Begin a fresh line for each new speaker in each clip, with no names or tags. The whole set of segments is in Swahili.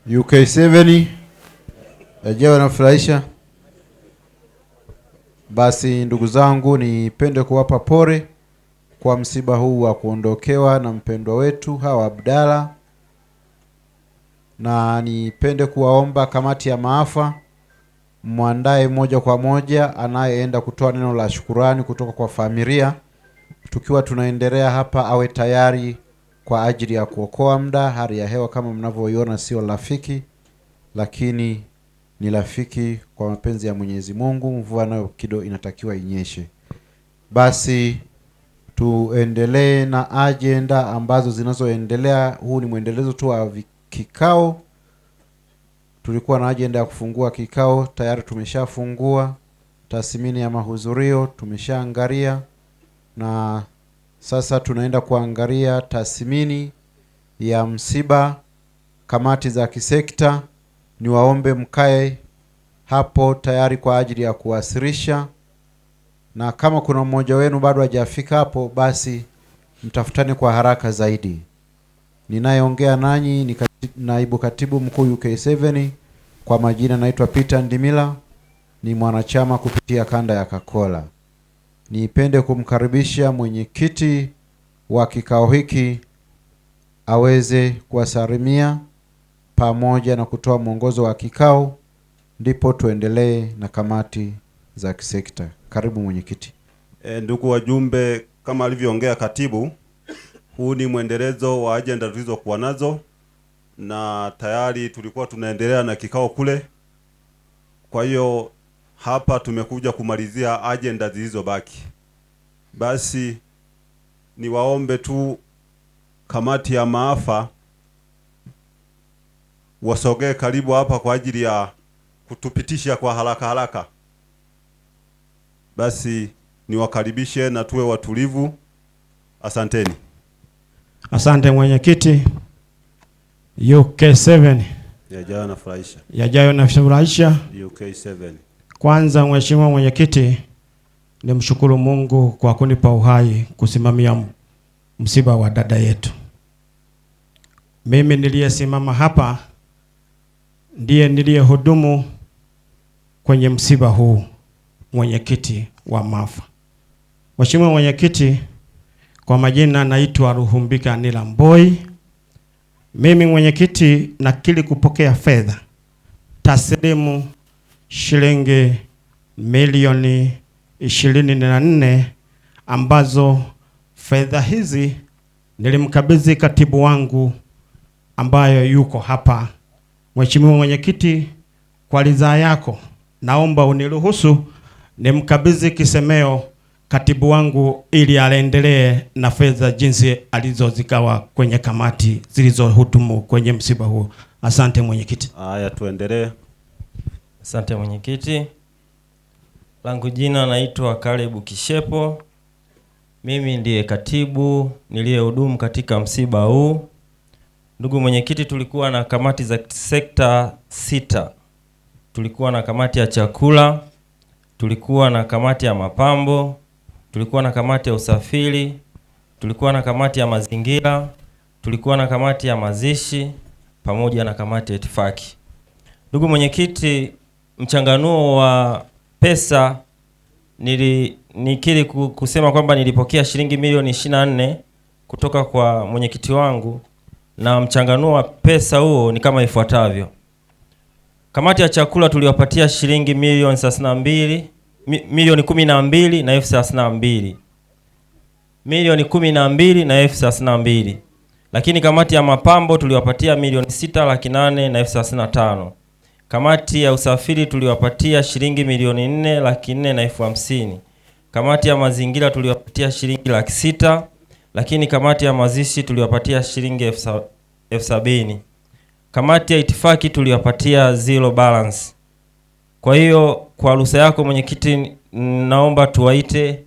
UK7 yajayo nafurahisha. Basi ndugu zangu, nipende kuwapa pole kwa msiba huu wa kuondokewa na mpendwa wetu Hawa Abdalla, na nipende kuwaomba kamati ya maafa muandae moja kwa moja anayeenda kutoa neno la shukurani kutoka kwa familia. Tukiwa tunaendelea hapa, awe tayari kwa ajili ya kuokoa muda. Hali ya hewa kama mnavyoiona sio rafiki, lakini ni rafiki kwa mapenzi ya Mwenyezi Mungu. Mvua nayo kidogo inatakiwa inyeshe. Basi tuendelee na agenda ambazo zinazoendelea. Huu ni mwendelezo tu wa kikao. Tulikuwa na agenda ya kufungua kikao, tayari tumeshafungua. Tathmini ya mahudhurio tumeshaangalia, na sasa tunaenda kuangalia tathmini ya msiba. Kamati za kisekta, niwaombe mkae hapo tayari kwa ajili ya kuwasilisha, na kama kuna mmoja wenu bado hajafika hapo, basi mtafutane kwa haraka zaidi. Ninayeongea nanyi ni naibu katibu mkuu UK7, kwa majina naitwa Peter Ndimila, ni mwanachama kupitia kanda ya Kakola. Nipende kumkaribisha mwenyekiti wa kikao hiki aweze kuwasalimia pamoja na kutoa mwongozo wa kikao, ndipo tuendelee na kamati za kisekta. Karibu mwenyekiti.
Ndugu wajumbe, kama alivyoongea katibu, huu ni mwendelezo wa agenda tulizokuwa nazo, na tayari tulikuwa tunaendelea na kikao kule. Kwa hiyo hapa tumekuja kumalizia agenda zilizobaki. Basi niwaombe tu kamati ya maafa wasogee karibu hapa kwa ajili ya kutupitisha kwa haraka haraka. Basi niwakaribishe na tuwe watulivu. Asanteni.
Asante mwenyekiti. UK7
yajayo nafurahisha.
Yajayo nafurahisha.
UK7.
Kwanza mheshimiwa mwenyekiti, nimshukuru Mungu kwa kunipa uhai kusimamia msiba wa dada yetu. Mimi niliyesimama hapa ndiye niliyehudumu kwenye msiba huu, mwenyekiti wa maafa. Mheshimiwa mwenyekiti, kwa majina naitwa Ruhumbika Nilamboi. Mimi mwenyekiti nakiri kupokea fedha taslimu shilingi milioni 24, ambazo fedha hizi nilimkabidhi katibu wangu ambayo yuko hapa. Mheshimiwa mwenyekiti, kwa ridhaa yako naomba uniruhusu nimkabidhi kisemeo katibu wangu ili aendelee na fedha jinsi alizozikawa kwenye kamati zilizohudumu kwenye msiba huu. Asante mwenyekiti.
Haya, tuendelee.
Asante mwenyekiti. Langu jina naitwa Kalebu Kishepo. Mimi ndiye katibu niliyehudumu katika msiba huu. Ndugu mwenyekiti, tulikuwa na kamati za sekta 6. Tulikuwa na kamati ya chakula, tulikuwa na kamati ya mapambo, tulikuwa na kamati ya usafiri, tulikuwa na kamati ya mazingira, tulikuwa na kamati ya mazishi pamoja na kamati ya itifaki. Ndugu mwenyekiti, mchanganuo wa pesa nikiri kusema kwamba nilipokea shilingi milioni 24 kutoka kwa mwenyekiti wangu, na mchanganuo wa pesa huo ni kama ifuatavyo. Kamati ya chakula tuliwapatia shilingi milioni 12 na elfu 32. Milioni 12 na elfu 32. Lakini kamati ya mapambo tuliwapatia milioni 6,800,000 na elfu 35. Kamati ya usafiri tuliwapatia shilingi milioni 4,400,000 na elfu 50. Kamati ya mazingira tuliwapatia shilingi 600,000. Lakini kamati ya mazishi tuliwapatia shilingi elfu 70. Kamati ya itifaki tuliwapatia zero balance. Kwa hiyo kwa ruhusa yako mwenyekiti, naomba tuwaite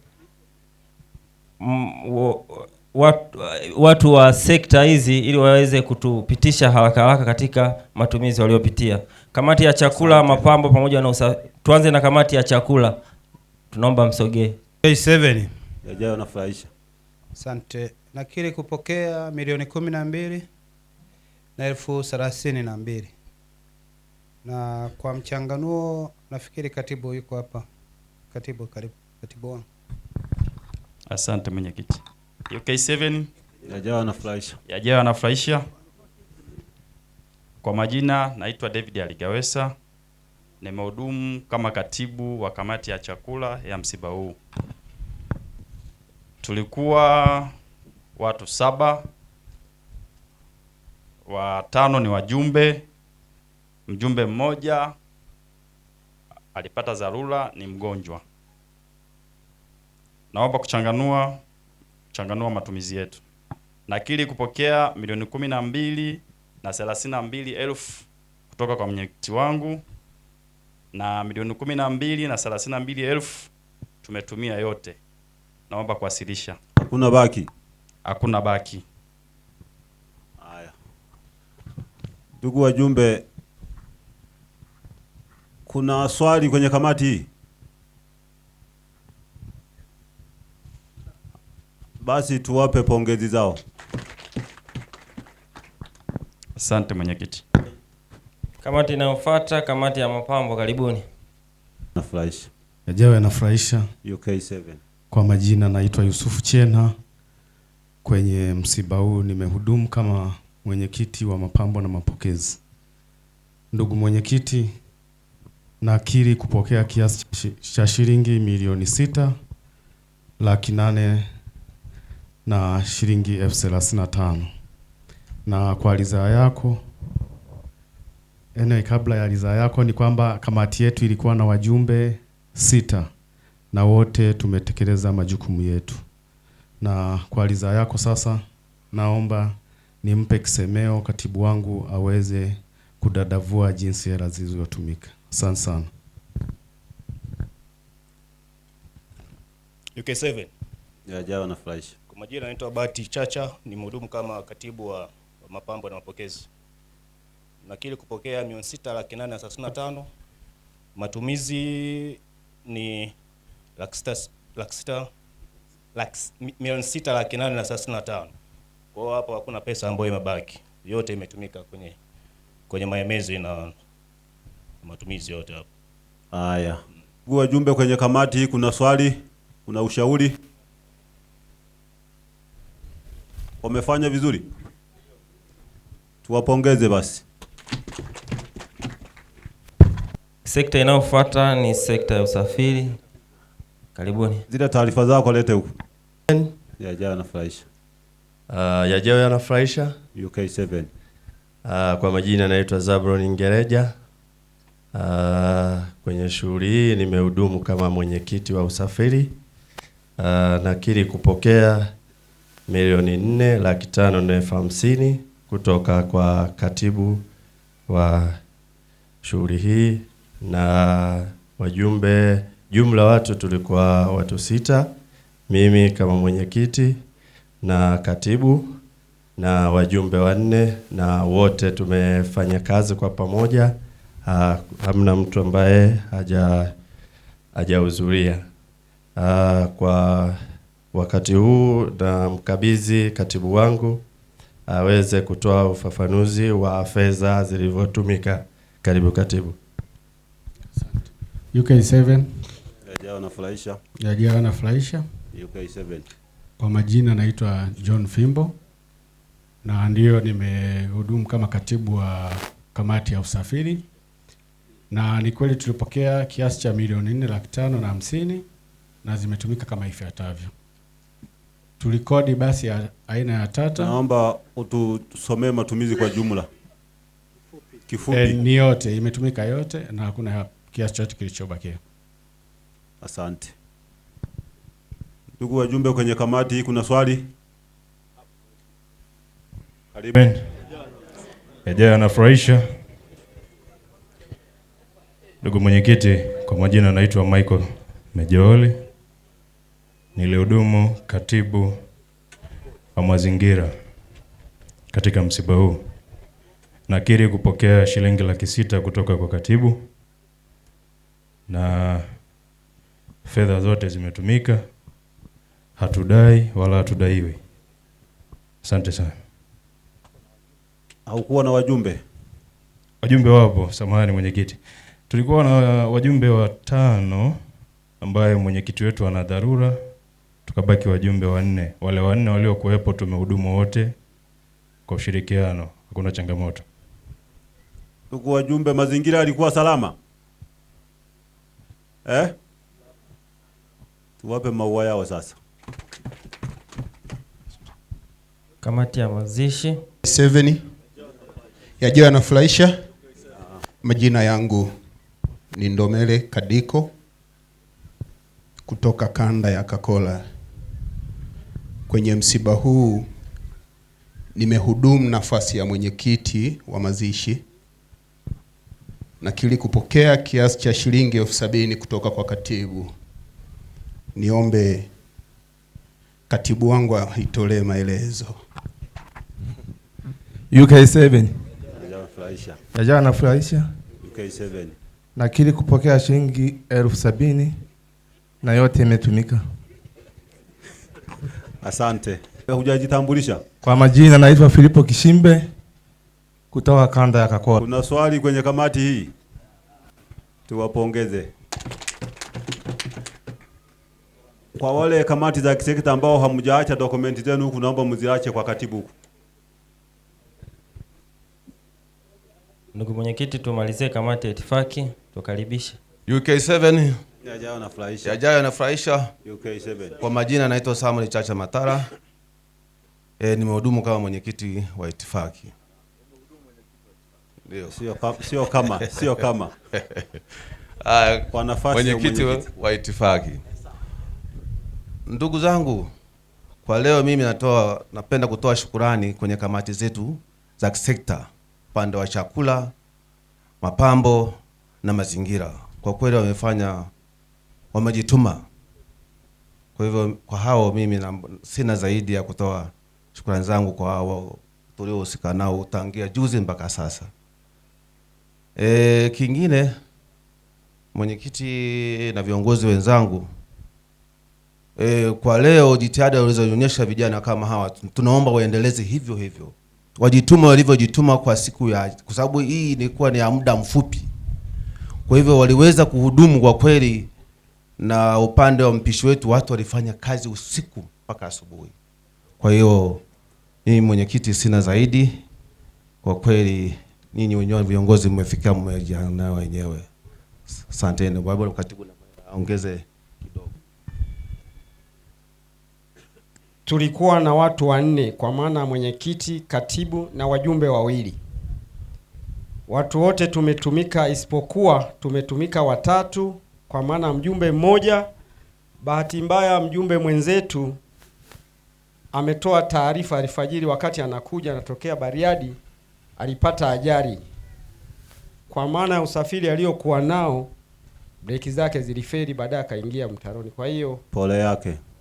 watu wa sekta hizi ili waweze kutupitisha haraka haraka katika matumizi waliopitia. Kamati ya chakula, mapambo pamoja na tuanze na kamati ya chakula. Tunaomba msogee.
UK7
yajayo nafurahisha.
Asante. Nakiri kupokea milioni 12 na elfu 32. Na kwa mchanganuo nafikiri katibu yuko hapa. Katibu, karibu. Katibu wangu.
Asante mwenyekiti. UK7
Yajayo anafurahisha.
yajayo anafurahisha. Kwa majina naitwa David Aligawesa. Nimehudumu kama katibu wa kamati ya chakula ya msiba huu. Tulikuwa watu 7, 5 ni wajumbe. Mjumbe mmoja alipata dharura, ni mgonjwa. Naomba kuchanganua matumizi yetu. Nakiri kupokea milioni 12,32,000 kutoka kwa mwenyekiti wangu, na milioni 12,32,000 tumetumia yote. Naomba kuwasilisha.
Hakuna baki.
Hakuna baki.
Haya. Ndugu wajumbe, kuna swali kwenye kamati hii? Basi tuwape pongezi zao.
Asante mwenyekiti.
Kamati inayofuata, kamati ya mapambo, karibuni.
Nafurahisha.
Yajayo yanafurahisha.
UK7.
Kwa majina naitwa Yusufu Chena. Kwenye msiba huu nimehudumu kama mwenyekiti wa mapambo na mapokezi. Ndugu mwenyekiti, nakiri kupokea kiasi cha shilingi milioni 6,800,000 na shilingi 35,000. Na kwa ridhaa yako, kabla ya ridhaa yako ni kwamba kamati yetu ilikuwa na wajumbe 6 na wote tumetekeleza majukumu yetu. Na kwa ridhaa yako sasa, naomba nimpe kisemeo katibu wangu aweze kudadavua jinsi hela zilizotumika. Asante sana.
UK7.
Yajayo anafurahisha.
Kwa majina naitwa Bahati Chacha, ni mhudumu kama katibu wa mapambo na mapokezi. Nakiri kupokea milioni 6,835,000. Matumizi ni milioni 6,835,000. Kwa hiyo hapo hakuna pesa ambayo imebaki. Yote imetumika kwenye maemezi na matumizi yote hapo.
Haya. Ndugu wajumbe, kwenye kamati hii kuna swali, kuna ushauri? Wamefanya vizuri? Tuwapongeze basi.
Sekta inayofuata ni sekta ya usafiri. Karibuni.
Zile taarifa zako lete huku. Yajayo anafurahisha.
Yajayo yanafurahisha.
UK7.
Kwa majina naitwa Zabron Ngereja. Kwenye shughuli hii nimehudumu kama mwenyekiti wa usafiri. Nakiri kupokea milioni 4,550,000 kutoka kwa katibu wa shughuli hii, na wajumbe, jumla watu tulikuwa watu 6, mimi kama mwenyekiti na katibu na wajumbe 4, na wote tumefanya kazi kwa pamoja. Hamna mtu ambaye hajahudhuria. Kwa wakati huu na mkabidhi katibu wangu aweze kutoa ufafanuzi wa fedha zilivyotumika. Karibu katibu.
Asante. UK7.
Yajayo anafurahisha.
Yajayo yanafurahisha.
UK7.
Kwa majina naitwa John Fimbo, na ndio nimehudumu kama katibu wa kamati ya usafiri. Na ni kweli tulipokea kiasi cha milioni 4,550,000 na zimetumika kama ifuatavyo. Tulikodi basi ya aina ya Tata.
Naomba utusomee matumizi kwa jumla. Kifupi.
Ni yote, imetumika yote na hakuna kiasi chochote kilichobakia.
Asante. Ndugu wajumbe, kwenye kamati hii kuna swali? Karibu.
Yajayo yanafurahisha. Ndugu mwenyekiti, kwa majina naitwa Michael Mejooli. Nilihudumu katibu wa mazingira katika msiba huu. Nakiri kupokea shilingi 600,000 kutoka kwa katibu, na fedha zote zimetumika. Hatudai wala hatudaiwi. Asante sana.
Haukuwa na wajumbe?
wajumbe wapo, samahani mwenyekiti. Tulikuwa na wajumbe 5 ambaye mwenyekiti wetu ana dharura, tukabaki wajumbe 4. Wale 4 waliokuwepo tumehudumu wote kwa ushirikiano, hakuna changamoto.
Ndugu wajumbe, mazingira yalikuwa salama? Tuwape maua yao sasa.
Kamati ya mazishi
7 yajayo yanafurahisha. Majina yangu ni Ndomele Kadiko kutoka kanda ya Kakola. Kwenye msiba huu nimehudumu nafasi ya mwenyekiti wa mazishi, na kili kupokea kiasi cha shilingi 70,000 kutoka kwa katibu. Niombe katibu wangu aitolee maelezo.
UK7
yajayo
yanafurahisha.
UK7
nakiri kupokea shilingi 70,000 na yote imetumika.
Asante. Hujajitambulisha?
Kwa majina naitwa Filipo Kishimbe kutoka kanda ya Kakola.
Kuna swali kwenye kamati hii? Tuwapongeze. Kwa wale kamati za kisekta ambao hamjaacha dokumenti zenu huku, naomba mziache kwa katibu huku.
Ndugu mwenyekiti, tumalizie kamati ya itifaki, tukaribishe.
UK7
yajayo
yanafurahisha.
UK7.
Kwa majina naitwa Samuel Chacha Matara. Nimehudumu kama mwenyekiti wa itifaki. Ndio. Sio kama. Kwa nafasi ya mwenyekiti wa itifaki. Ndugu zangu, kwa leo mimi napenda kutoa shukurani kwenye kamati zetu za kisekta, upande wa chakula, mapambo na mazingira. Kwa kweli wamejituma. Kwa hivyo kwa hao mimi sina zaidi ya kutoa shukrani zangu kwa hao tuliohusika nao tangia juzi mpaka sasa. Kingine, mwenyekiti na viongozi wenzangu, kwa leo jitihada walizoonyesha vijana kama hawa tunaomba waendeleze hivyo hivyo. Wajituma walivyojituma kwa sababu hii ilikuwa ni ya muda mfupi. Kwa hivyo waliweza kuhudumu kwa kweli, na upande wa mpishi wetu watu walifanya kazi usiku mpaka asubuhi. Kwa hiyo mimi mwenyekiti sina zaidi. Kwa kweli ninyi wenyewe viongozi mmefika mmejiandaa wenyewe. Asanteni. Baba katibu ongeze kidogo.
Tulikuwa na watu 4 kwa maana mwenyekiti, katibu na wajumbe 2. Watu wote tumetumika isipokuwa tumetumika 3 kwa maana mjumbe mmoja. Bahati mbaya mjumbe mwenzetu ametoa taarifa alfajiri wakati anatokea Bariadi alipata ajali. Kwa maana ya usafiri aliyokuwa nao breki zake zilifeli, baadaye akaingia mtaroni. Kwa hiyo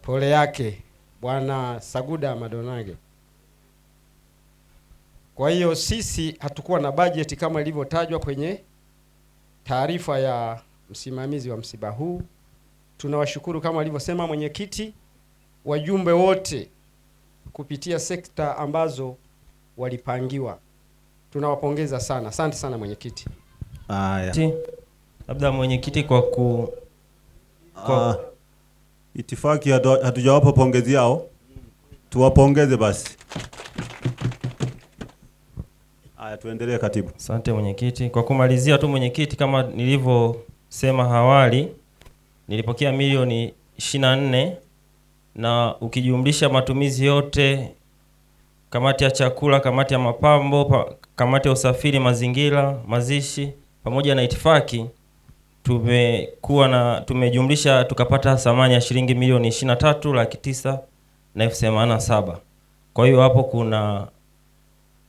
pole yake Bwana Saguda Madonage. Kwa hiyo sisi hatukuwa na bajeti kama ilivyotajwa kwenye taarifa ya msimamizi wa msiba huu. Tunawashukuru kama alivyosema mwenyekiti, wajumbe wote kupitia sekta ambazo walipangiwa. Tunawapongeza sana. Asante sana mwenyekiti.
Labda mwenyekiti kwa
itifaki hatujawapa pongezi yao. Tuwapongeze basi. Tuendelee katibu.
Asante mwenyekiti. Kwa kumalizia tu mwenyekiti, kama nilivyosema awali, nilipokea milioni 24, na ukijumlisha matumizi yote, kamati ya chakula, kamati ya mapambo, kamati ya usafiri, mazingira, mazishi pamoja na itifaki, tumejumlisha tukapata thamani ya shilingi milioni 23,987,000. Kwa hiyo hapo kuna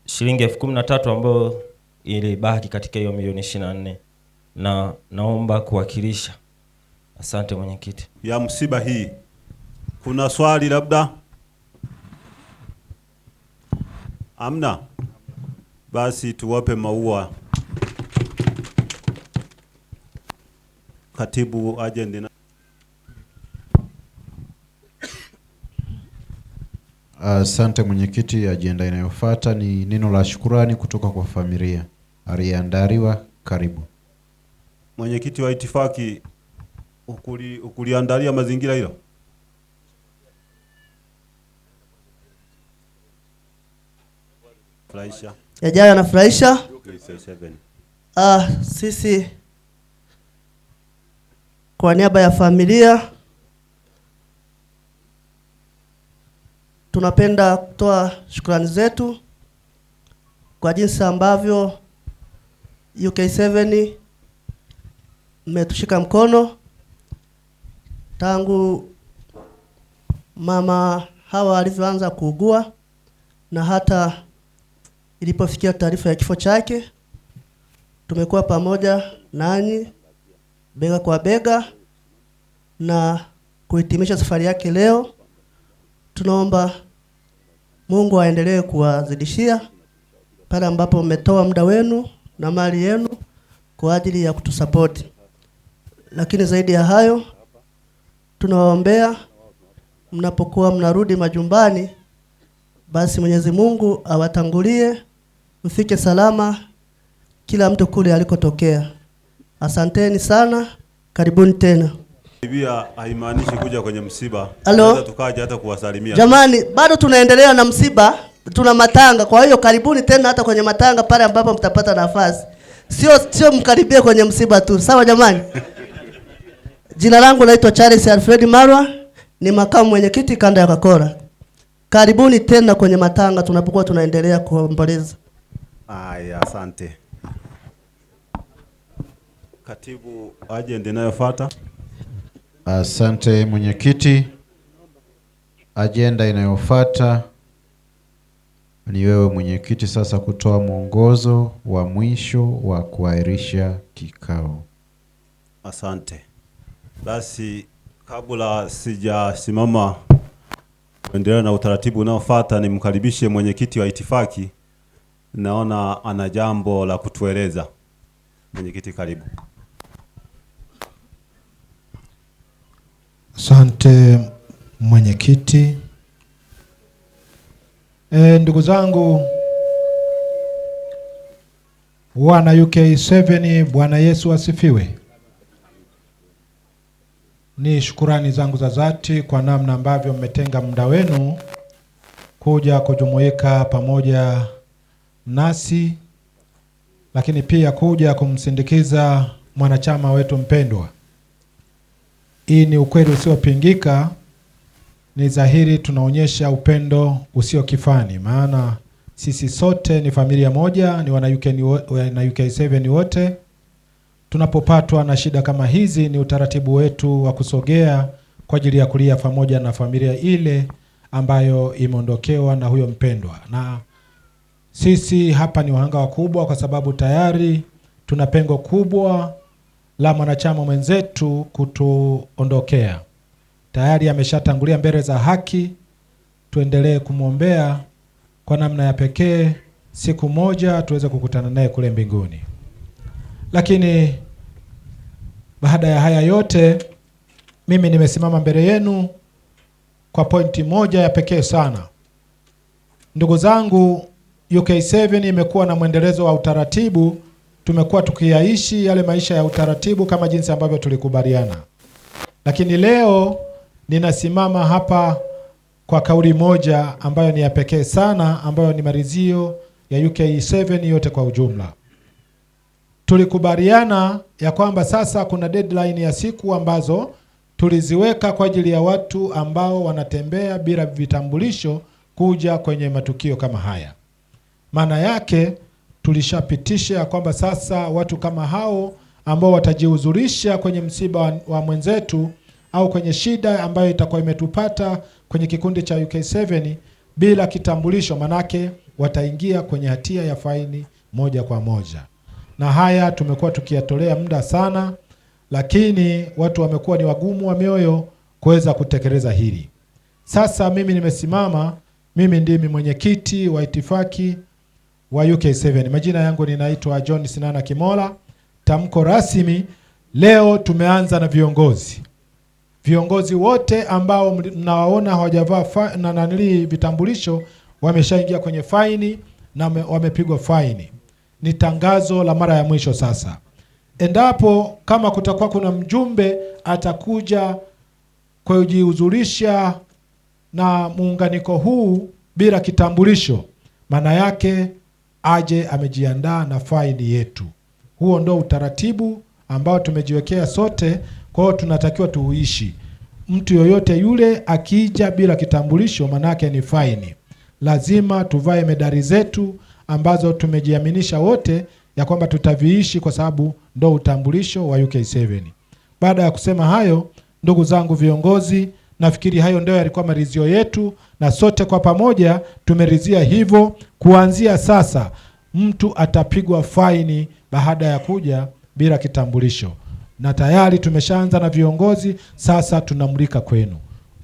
shilingi 13,000 ambayo ilibaki katika hiyo milioni 24, na naomba kuwakilisha. Asante mwenyekiti.
Ya msiba hii kuna swali labda? Amna? Basi tuwape maua. Katibu agenda.
Asante mwenyekiti. Agenda inayofuata ni neno la shukurani kutoka kwa familia. aliandaliwa. Karibu.
Mwenyekiti wa itifaki, ukuliandalia mazingira hilo? Furahisha.
Yajayo anafurahisha. Sisi kwa niaba ya familia tunapenda kutoa shukrani zetu kwa jinsi ambavyo UK7 mmetushika mkono tangu mama Hawa alivyoanza kuugua na hata ilipofikia taarifa ya kifo chake. Tumekuwa pamoja nanyi bega kwa bega na kuhitimisha safari yake leo. Tunaomba Mungu aendelee kuwazidishia pale ambapo mmetoa muda wenu na mali yenu kwa ajili ya kutusapoti. Lakini zaidi ya hayo, tunawaombea mnapokuwa mnarudi majumbani, basi Mwenyezi Mungu awatangulie, mfike salama kila mtu kule alikotokea. Asanteni sana, karibuni tena.
Biblia haimaanishi kuja kwenye msiba.
Halo?
Tukaja hata kuwasalimia.
Jamani, bado tunaendelea na msiba, tuna matanga. Kwa hiyo karibuni tena hata kwenye matanga pale ambapo mtapata nafasi. Sio mkaribie kwenye msiba tu. Sawa jamani? Jina langu naitwa Charles Alfred Marwa, ni makamu mwenyekiti kanda ya Kakora. Karibuni tena kwenye matanga tunapokuwa tunaendelea kuomboleza.
Aya, asante. Katibu, agenda inayofuata.
Asante mwenyekiti. Agenda inayofuata ni wewe mwenyekiti sasa kutoa mwongozo wa mwisho wa kuahirisha kikao.
Asante. Basi kabla sijasimama kuendelea na utaratibu unaofuata, nimkaribishe mwenyekiti wa itifaki. Naona ana jambo la kutueleza. Mwenyekiti, karibu.
Asante mwenyekiti. Ndugu zangu wana UK7, Bwana Yesu asifiwe. Ni shukurani zangu za dhati kwa namna ambavyo mmetenga muda wenu kuja kujumuika pamoja nasi, lakini pia kuja kumsindikiza mwanachama wetu mpendwa. Hii ni ukweli usiopingika. Ni dhahiri tunaonyesha upendo usio kifani, maana sisi sote ni familia moja, ni wana UK7 wote. Tunapopatwa na shida kama hizi, ni utaratibu wetu wa kusogea kwa ajili ya kulia pamoja na familia ile ambayo imeondokewa na huyo mpendwa. Na sisi hapa ni wahanga wakubwa kwa sababu tayari tuna pengo kubwa la mwanachama mwenzetu kutuondokea. Tayari ameshatangulia mbele za haki. Tuendelee kumwombea kwa namna ya pekee, siku moja tuweze kukutana naye kule mbinguni. Lakini baada ya haya yote, mimi nimesimama mbele yenu kwa pointi moja ya pekee sana. Ndugu zangu, UK7 imekuwa na mwendelezo wa utaratibu. Tumekuwa tukiyaishi yale maisha ya utaratibu kama jinsi ambavyo tulikubaliana. Lakini leo ninasimama hapa kwa kauli moja ambayo ni ya pekee sana, ambayo ni maridhio ya UK7 yote kwa ujumla. Tulikubaliana ya kwamba sasa kuna deadline ya siku ambazo tuliziweka kwa ajili ya watu ambao wanatembea bila vitambulisho kuja kwenye matukio kama haya. Maana yake tulishapitisha ya kwamba sasa watu kama hao ambao watajihudhurisha kwenye msiba wa mwenzetu au kwenye shida ambayo itakuwa imetupata kwenye kikundi cha UK7 bila kitambulisho, manake wataingia kwenye hatia ya faini moja kwa moja. Na haya tumekuwa tukiyatolea muda sana, lakini watu wamekuwa ni wagumu wa mioyo kuweza kutekeleza hili. Sasa mimi nimesimama, mimi ndimi mwenyekiti wa itifaki wa UK7. Majina yangu ninaitwa John Sinana Kimola. Tamko rasmi leo tumeanza na viongozi. Viongozi wote ambao mnawaona hawajavaa na vitambulisho wameshaingia kwenye faini na wamepigwa faini. ni tangazo la mara ya mwisho sasa. Endapo kama kutakuwa kuna mjumbe atakuja kujihuzurisha na muunganiko huu bila kitambulisho, maana yake aje amejiandaa na faili yetu. Huo ndo utaratibu ambao tumejiwekea sote, kwa hiyo tunatakiwa tuuishi. Mtu yoyote yule akija bila kitambulisho, manake ni faini. Lazima tuvae medali zetu ambazo tumejiaminisha wote ya kwamba tutaviishi, kwa sababu ndo utambulisho wa UK7. Baada ya kusema hayo, ndugu zangu viongozi, nafikiri hayo ndio yalikuwa maridhio yetu, na sote kwa pamoja tumeridhia hivyo. Kuanzia sasa mtu atapigwa faini baada ya kuja bila kitambulisho, na tayari tumeshaanza na viongozi. Sasa tunamulika kwenu,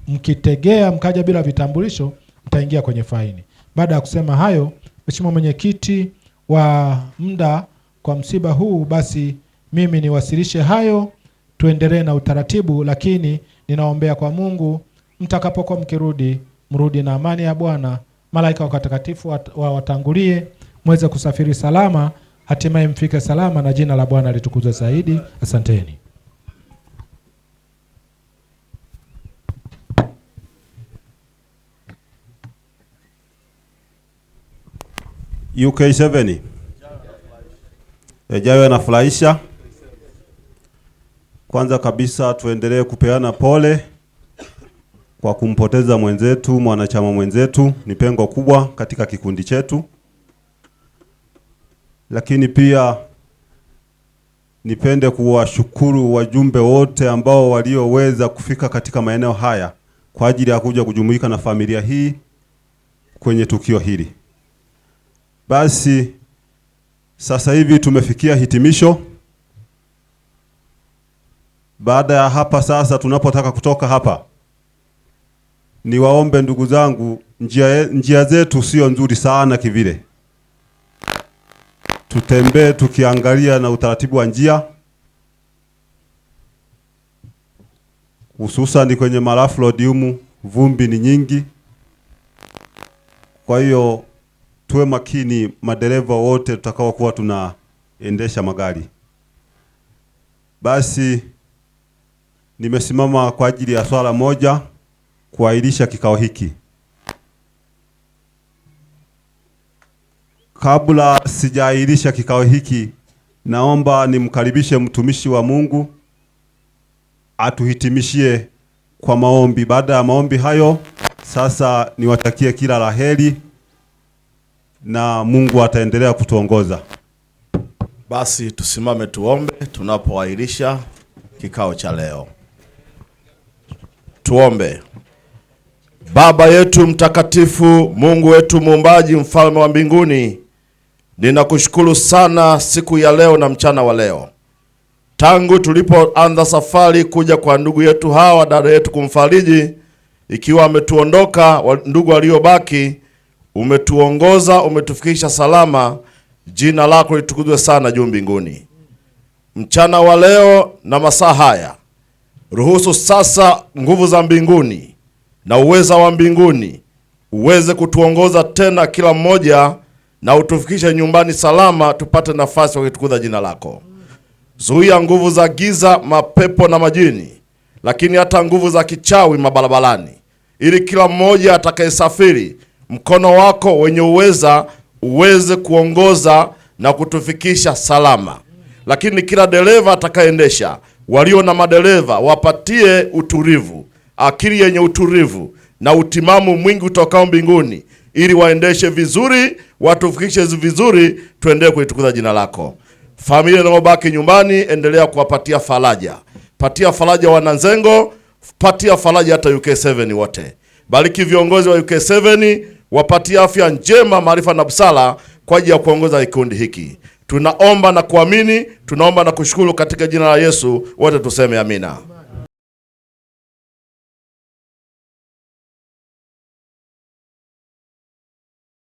mkitegea mkaja bila vitambulisho mtaingia kwenye faini. Baada ya kusema hayo, Mheshimiwa Mwenyekiti wa muda kwa msiba huu, basi mimi niwasilishe hayo, tuendelee na utaratibu, lakini ninaombea kwa Mungu mtakapokuwa mkirudi, mrudi na amani ya Bwana, malaika watakatifu watangulie, mweze kusafiri salama, hatimaye mfike salama na jina la Bwana litukuzwe zaidi. Asanteni.
UK7 yajayo yanafurahisha. Kwanza kabisa tuendelee kupeana pole kwa kumpoteza mwenzetu, mwanachama mwenzetu. Ni pengo kubwa katika kikundi chetu. Lakini pia nipende kuwashukuru wajumbe wote ambao walioweza kufika katika maeneo haya kwa ajili ya kuja kujumuika na familia hii kwenye tukio hili. Basi sasa hivi tumefikia hitimisho. Baada ya hapa sasa, tunapotaka kutoka hapa, niwaombe ndugu zangu, njia zetu sio nzuri sana kivile. Tutembee tukiangalia na utaratibu wa njia, hususan kwenye Marafu Road humu vumbi ni nyingi. Kwa hiyo tuwe makini, madereva wote tutakao kuwa tunaendesha magari. Basi nimesimama kwa ajili ya swala moja, kuahirisha kikao hiki. Kabla sijaahirisha kikao hiki, naomba nimkaribishe mtumishi wa Mungu atuhitimishie kwa maombi. Baada ya maombi hayo, sasa niwatakie kila la heri na Mungu ataendelea kutuongoza.
Basi tusimame tuombe tunapoahirisha kikao cha leo. Tuombe. Baba yetu mtakatifu, Mungu wetu muumbaji, mfalme wa mbinguni, ninakushukuru sana siku ya leo na mchana wa leo. Tangu tulipoanza safari kuja kwa ndugu yetu hawa, dada yetu kumfariji, ikiwa ametuondoka, ndugu waliobaki, umetuongoza, umetufikisha salama. Jina lako litukuzwe sana juu mbinguni. Mchana wa leo na masaa haya, ruhusu sasa nguvu za mbinguni na uweza wa mbinguni uweze kutuongoza tena kila mmoja, na utufikishe nyumbani salama, tupate nafasi ya kutukuza jina lako. Zuia nguvu za giza, mapepo na majini, lakini hata nguvu za kichawi mabarabarani, ili kila mmoja atakayesafiri, mkono wako wenye uweza uweze kuongoza na kutufikisha salama. Lakini kila dereva atakayeendesha, walio na madereva wapatie utulivu, akili yenye utulivu na utimamu mwingi utokao mbinguni, ili waendeshe vizuri, watufikishe vizuri, tuendelee kuitukuza jina lako. Familia inayobaki nyumbani, endelea kuwapatia faraja. Patia faraja wananzengo, patia faraja hata UK7 wote. Bariki viongozi wa UK7, wapatie afya njema, maarifa na busara kwa ajili ya kuongoza kikundi hiki. Tunaomba na kuamini, tunaomba na kushukuru katika jina la Yesu, wote tuseme amina.